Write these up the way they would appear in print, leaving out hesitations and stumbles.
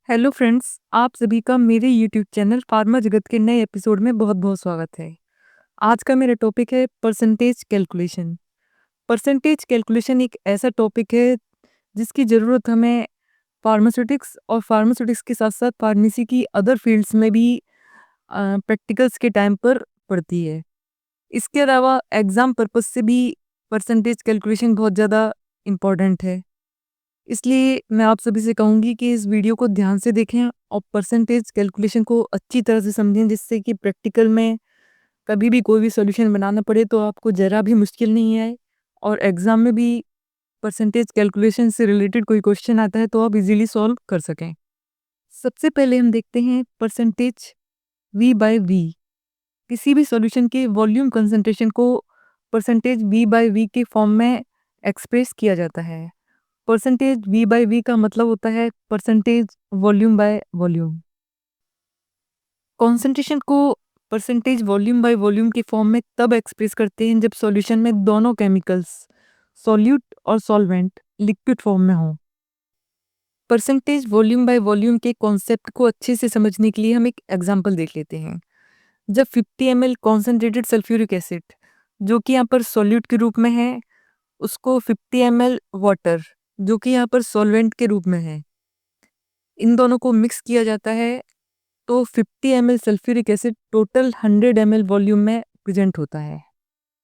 Hello friends, आप सभी का मेरे यूट्यूब चैनल फार्मा जगत के नए एपिसोड में बहुत-बहुत स्वागत है। आज का मेरा टॉपिक है परसेंटेज कैलकुलेशन। परसेंटेज कैलकुलेशन एक ऐसा टॉपिक है जिसकी ज़रूरत हमें फार्मास्यूटिक्स और फार्मास्यूटिक्स के साथ-साथ फार्मेसी की अदर फील्ड्स में भी प्रैक्टिकल्स के टाइम पर पड़ती है। इसके अलावा एग्ज़ाम पर्पज़ से भी परसेंटेज कैलकुलेशन बहुत ज़्यादा इम्पोर्टेंट है। इसलिए मैं आप सभी से कहूँगी कि इस वीडियो को ध्यान से देखें और परसेंटेज कैलकुलेशन को अच्छी तरह से समझें, जिससे कि प्रैक्टिकल में कभी भी कोई भी सॉल्यूशन बनाना पड़े तो आपको ज़रा भी मुश्किल नहीं आए, और एग्ज़ाम में भी परसेंटेज कैलकुलेशन से रिलेटेड कोई क्वेश्चन आता है तो आप इजीली सॉल्व कर सकें। सबसे पहले हम देखते हैं परसेंटेज वी बाय वी। किसी भी सॉल्यूशन के वॉल्यूम कंसंट्रेशन को परसेंटेज वी बाय वी के फॉर्म में एक्सप्रेस किया जाता है। परसेंटेज वी बाय वी का मतलब होता है percentage volume by volume. Concentration को परसेंटेज वॉल्यूम बाय वॉल्यूम के फॉर्म में तब एक्सप्रेस करते हैं जब सॉल्यूशन में दोनों केमिकल्स सॉल्यूट और सॉल्वेंट लिक्विड फॉर्म में हों। परसेंटेज वॉल्यूम बाय वॉल्यूम के कॉन्सेप्ट को अच्छे से समझने के लिए हम एक एग्जांपल देख लेते हैं। जब 50 ml कॉन्सेंट्रेटेड सल्फ्यूरिक एसिड, जो कि यहाँ पर सॉल्यूट के रूप में है, उसको 50 ml वाटर, जो कि यहाँ पर सॉल्वेंट के रूप में है, इन दोनों को मिक्स किया जाता है तो 50 ml sulphuric acid total 100 ml volume में प्रेजेंट होता है।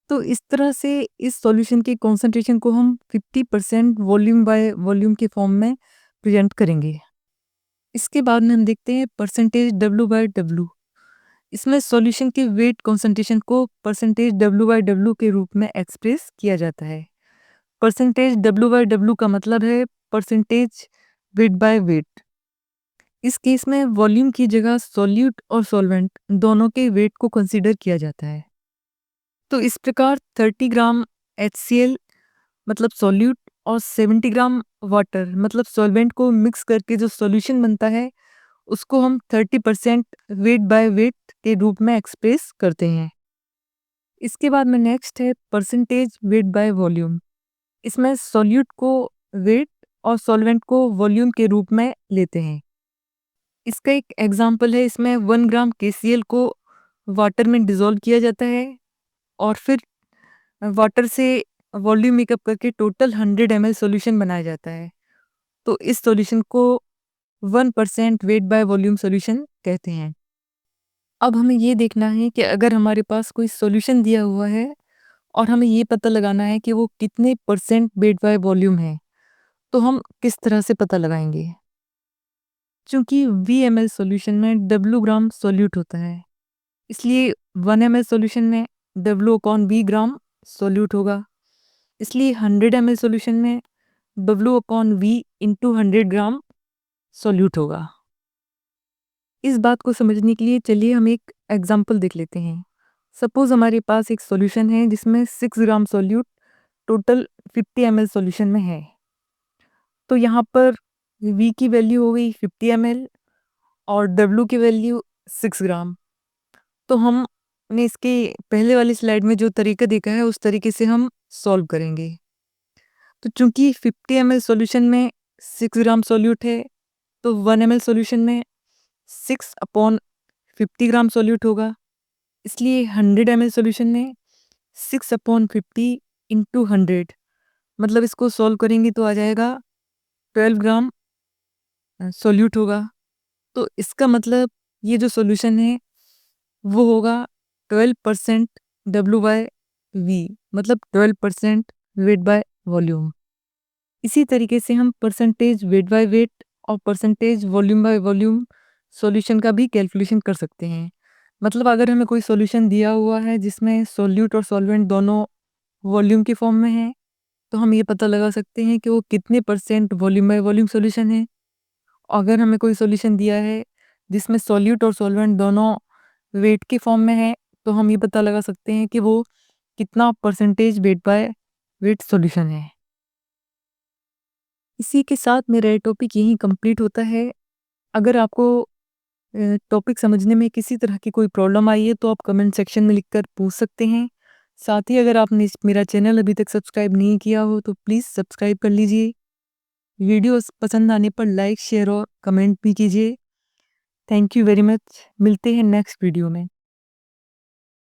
तो इस तरह से इस सॉल्यूशन की कॉन्सेंट्रेशन को हम 50% वॉल्यूम बाय वॉल्यूम के फॉर्म में प्रेजेंट करेंगे। इसके बाद में हम देखते हैं परसेंटेज डब्ल्यू बाय डब्ल्यू। इसमें सॉल्यूशन के वेट कॉन्सेंट्रेशन को परसेंटेज डब्ल्यू बाय डब्ल्यू के रूप में एक्सप्रेस किया जाता है। परसेंटेज डब्ल्यू बाय डब्ल्यू का मतलब है परसेंटेज वेट बाय वेट। इस केस में वॉल्यूम की जगह सॉल्यूट और सॉल्वेंट दोनों के वेट को कंसीडर किया जाता है। तो इस प्रकार 30 ग्राम HCl मतलब सॉल्यूट और 70 ग्राम वाटर मतलब सॉल्वेंट को मिक्स करके जो सॉल्यूशन बनता है, उसको हम 30% वेट बाय वेट के रूप में एक्सप्रेस करते हैं। इसके बाद में नेक्स्ट है परसेंटेज वेट बाय वॉल्यूम। इसमें सॉल्यूट को वेट और सॉल्वेंट को वॉल्यूम के रूप में लेते हैं। इसका एक एग्जाम्पल है, इसमें 1 ग्राम KCl को वाटर में डिज़ोल्व किया जाता है और फिर वाटर से वॉल्यूम मेकअप करके टोटल 100 ml सॉल्यूशन बनाया जाता है। तो इस सॉल्यूशन को 1% वेट बाय वॉल्यूम सॉल्यूशन कहते हैं। अब हमें ये देखना है कि अगर हमारे पास कोई सॉल्यूशन दिया हुआ है और हमें ये पता लगाना है कि वो कितने परसेंट वेट बाय वॉल्यूम है, तो हम किस तरह से पता लगाएंगे? चूँकि VML सॉल्यूशन में W ग्राम सॉल्यूट होता है, इसलिए 1 ml सॉल्यूशन में W/V ग्राम सॉल्यूट होगा। इसलिए 100 ml सॉल्यूशन में W/V इंटू 100 ग्राम सॉल्यूट होगा। इस बात को समझने के लिए चलिए हम एक एग्जांपल देख लेते हैं। सपोज़ हमारे पास एक सॉल्यूशन है जिसमें 6 ग्राम सॉल्यूट टोटल 50 ml सॉल्यूशन में है। तो यहाँ पर V की वैल्यू हो गई 50 ml और W की वैल्यू 6 ग्राम। तो हमने इसके पहले वाली स्लाइड में जो तरीका देखा है उस तरीके से हम सॉल्व करेंगे। तो चूँकि 50 ml सॉल्यूशन में 6 ग्राम सॉल्यूट है, तो 1 ml सॉल्यूशन में 6/50 ग्राम सॉल्यूट होगा। इसलिए 100 ml सॉल्यूशन में 6/50 इंटू 100 मतलब इसको सॉल्व करेंगे तो आ जाएगा 12 ग्राम सॉल्यूट होगा। तो इसका मतलब ये जो सॉल्यूशन है वो होगा 12% W/V मतलब 12% वेट बाय वॉल्यूम। इसी तरीके से हम परसेंटेज वेट बाय वेट और percentage volume by volume solution का भी कैलकुलेशन कर सकते हैं। मतलब अगर हमें कोई सॉल्यूशन दिया हुआ है जिसमें सॉल्यूट और सॉल्वेंट दोनों वॉल्यूम के फॉर्म में हैं, तो हम ये पता लगा सकते हैं कि वो कितने percent volume by volume solution है। अगर हमें कोई सॉल्यूशन दिया है जिसमें सॉल्यूट और सॉल्वेंट दोनों वेट के फॉर्म में है, तो हम ये पता लगा सकते हैं कि वो कितना percentage weight by weight solution है। इसी के साथ मेरा ये टॉपिक यहीं कंप्लीट होता है। अगर आपको टॉपिक समझने में किसी तरह की कोई प्रॉब्लम आई है तो आप कमेंट सेक्शन में लिखकर पूछ सकते हैं। साथ ही अगर आपने मेरा चैनल अभी तक सब्सक्राइब नहीं किया हो तो प्लीज़ सब्सक्राइब कर लीजिए। वीडियोस पसंद आने पर लाइक, शेयर और कमेंट भी कीजिए। Thank you very much. मिलते हैं नेक्स्ट वीडियो में।